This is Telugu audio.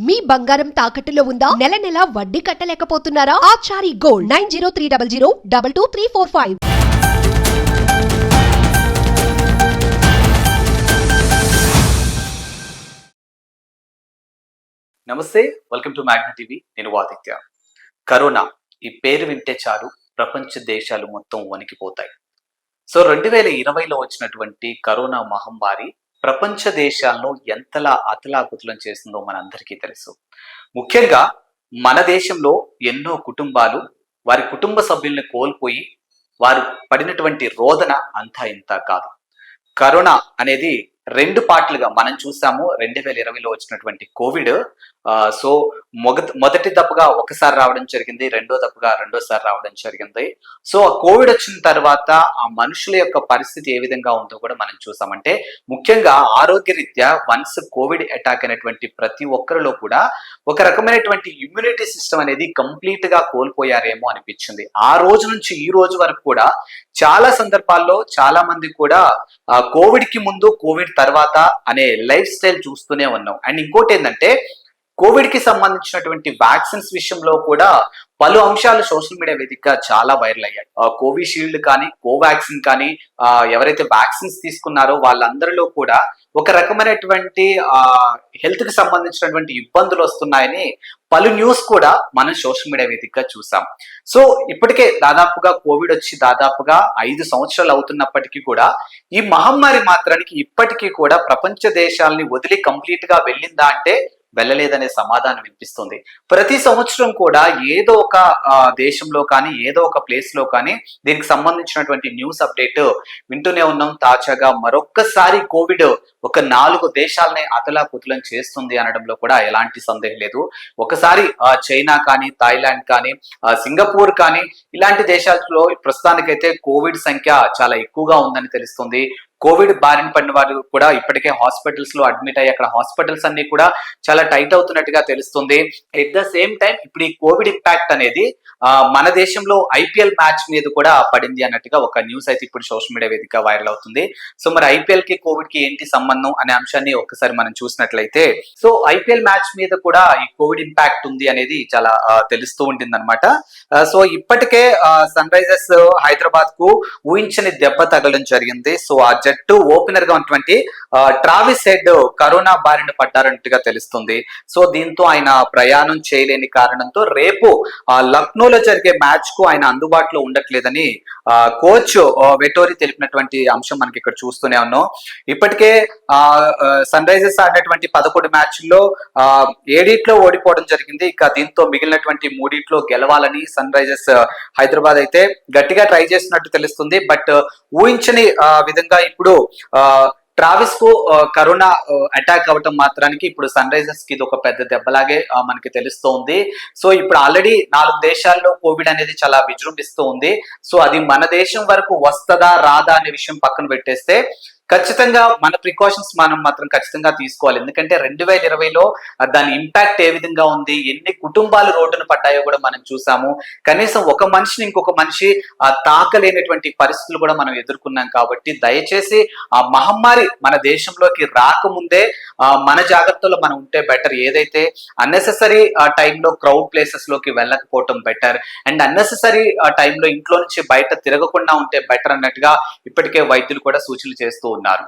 మీ బంగారం తాకట్టులో ఉందా? నెల నెల వడ్డీ కట్టలేకపోతున్నారా? ఆచారి గోల్డ్ 9030022345. నమస్తే, వెల్కమ్ టు మ్యాగ్నా టీవీ. నేను ఆదిత్య. కరోనా ఈ పేరు వింటే చాలు ప్రపంచ దేశాలు మొత్తం వణికిపోతాయి. సో 2020లో వచ్చినటువంటి కరోనా మహమ్మారి ప్రపంచ దేశాలను ఎంతలా అతలాకుతలం చేసిందో మనందరికీ తెలుసు. ముఖ్యంగా మన దేశంలో ఎన్నో కుటుంబాలు వారి కుటుంబ సభ్యుల్ని కోల్పోయి వారు పడినటువంటి రోదన అంతా ఇంత కాదు. కరోనా అనేది రెండు పార్ట్లుగా మనం చూసాము. 2020లో వచ్చినటువంటి కోవిడ్ సో మొదటి దప్పుగా ఒకసారి రావడం జరిగింది, రెండో దప్పుగా రెండోసారి రావడం జరిగింది. సో ఆ కోవిడ్ వచ్చిన తర్వాత ఆ మనుషుల యొక్క పరిస్థితి ఏ విధంగా ఉందో కూడా మనం చూసామంటే, ముఖ్యంగా ఆరోగ్య రీత్యా వన్స్ కోవిడ్ అటాక్ అయినటువంటి ప్రతి ఒక్కరిలో కూడా ఒక రకమైనటువంటి ఇమ్యూనిటీ సిస్టమ్ అనేది కంప్లీట్ గా కోల్పోయారేమో అనిపించింది. ఆ రోజు నుంచి ఈ రోజు వరకు కూడా చాలా సందర్భాల్లో చాలా మంది కూడా కోవిడ్ కి ముందు కోవిడ్ తర్వాత అనే లైఫ్ స్టైల్ చూస్తూనే ఉన్నాం. అండ్ ఇంకోటి ఏంటంటే, కోవిడ్ కి సంబంధించినటువంటి వ్యాక్సిన్స్ విషయంలో కూడా పలు అంశాలు సోషల్ మీడియా వేదికగా చాలా వైరల్ అయ్యాయి. కోవిషీల్డ్ కానీ కోవాక్సిన్ కానీ ఎవరైతే వ్యాక్సిన్స్ తీసుకున్నారో వాళ్ళందరిలో కూడా ఒక రకమైనటువంటి హెల్త్ కి సంబంధించినటువంటి ఇబ్బందులు వస్తున్నాయని పలు న్యూస్ కూడా మనం సోషల్ మీడియా వేదికగా చూసాం. సో ఇప్పటికే దాదాపుగా కోవిడ్ వచ్చి దాదాపుగా 5 సంవత్సరాలు అవుతున్నప్పటికీ కూడా ఈ మహమ్మారి మాత్రానికి ఇప్పటికీ కూడా ప్రపంచ దేశాలని వదిలి కంప్లీట్ గా వెళ్ళిందా అంటే వెళ్ళలేదనే సమాధానం వినిపిస్తుంది. ప్రతి సంవత్సరం కూడా ఏదో ఒక దేశంలో కానీ ఏదో ఒక ప్లేస్ లో కానీ దీనికి సంబంధించినటువంటి న్యూస్ అప్డేట్ వింటూనే ఉన్నాం. తాజాగా మరొక్కసారి కోవిడ్ ఒక 4 దేశాలని అతలాకుతలం చేస్తుంది అనడంలో కూడా ఎలాంటి సందేహం లేదు. ఒకసారి చైనా కానీ థాయిలాండ్ కానీ సింగపూర్ కానీ ఇలాంటి దేశాలలో ప్రస్తుతానికైతే కోవిడ్ సంఖ్య చాలా ఎక్కువగా ఉందని తెలుస్తుంది. కోవిడ్ బారిన పడిన వారు కూడా ఇప్పటికే హాస్పిటల్స్ లో అడ్మిట్ అయ్యి అక్కడ హాస్పిటల్స్ అన్ని కూడా చాలా టైట్ అవుతున్నట్టుగా తెలుస్తుంది. ఎట్ ద సేమ్ టైం ఇప్పుడు ఈ కోవిడ్ ఇంపాక్ట్ అనేది మన దేశంలో ఐపీఎల్ మ్యాచ్ మీద కూడా పడింది అన్నట్టుగా ఒక న్యూస్ అయితే ఇప్పుడు సోషల్ మీడియా వేదికగా వైరల్ అవుతుంది. సో మరి ఐపీఎల్ కి కోవిడ్ కి ఏంటి సంబంధం అనే అంశాన్ని ఒక్కసారి మనం చూసినట్లయితే, సో ఐపీఎల్ మ్యాచ్ మీద కూడా ఈ కోవిడ్ ఇంపాక్ట్ ఉంది అనేది చాలా తెలుస్తూ ఉంటుంది అనమాట. సో ఇప్పటికే సన్ రైజర్స్ హైదరాబాద్ కు ఊహించని దెబ్బ తగలడం జరిగింది. సో ఆ జట్టు ఓపెనర్ గా ఉన్నటువంటి ట్రావిస్ హెడ్ కరోనా బారిన పడ్డారన్నట్టుగా తెలుస్తుంది. సో దీంతో ఆయన ప్రయాణం చేయలేని కారణంతో రేపు లక్నోలో జరిగే మ్యాచ్ కు ఆయన అందుబాటులో ఉండట్లేదని కోచ్ వెటోరి తెలిపినటువంటి అంశం మనకి ఇక్కడ చూస్తూనే ఉన్నాం. ఇప్పటికే సన్ రైజర్స్ ఆడినటువంటి 11 మ్యాచ్ల్లో 7 ఓడిపోవడం జరిగింది. ఇక దీంతో మిగిలినటువంటి 3 గెలవాలని సన్ రైజర్స్ హైదరాబాద్ అయితే గట్టిగా ట్రై చేస్తున్నట్టు తెలుస్తుంది. బట్ ఊహించని విధంగా ఇప్పుడు ట్రావిస్ కు కరోనా అటాక్ అవటం మాత్రానికి ఇప్పుడు సన్ రైజర్స్ కి ఇది ఒక పెద్ద దెబ్బలాగే మనకి తెలుస్తోంది. సో ఇప్పుడు ఆల్రెడీ 4 దేశాల్లో కోవిడ్ అనేది చాలా విజృంభిస్తూ ఉంది. సో అది మన దేశం వరకు వస్తుందా రాదా అనే విషయం పక్కన పెట్టేస్తే ఖచ్చితంగా మన ప్రికాషన్స్ మనం మాత్రం ఖచ్చితంగా తీసుకోవాలి. ఎందుకంటే 2020లో దాని ఇంపాక్ట్ ఏ విధంగా ఉంది, ఎన్ని కుటుంబాలు రోడ్డున పడ్డాయో కూడా మనం చూసాము. కనీసం ఒక మనిషిని ఇంకొక మనిషి తాకలేనటువంటి పరిస్థితులు కూడా మనం ఎదుర్కొన్నాం. కాబట్టి దయచేసి ఆ మహమ్మారి మన దేశంలోకి రాకముందే మన జాగ్రత్తలో మనం ఉంటే బెటర్. ఏదైతే అన్నెసెసరీ టైంలో క్రౌడ్ ప్లేసెస్ లోకి వెళ్ళకపోవటం బెటర్, అండ్ అన్నెసెసరీ టైంలో ఇంట్లో నుంచి బయట తిరగకుండా ఉంటే బెటర్ అన్నట్టుగా ఇప్పటికే వైద్యులు కూడా సూచనలు చేస్తూ ఉన్నారు.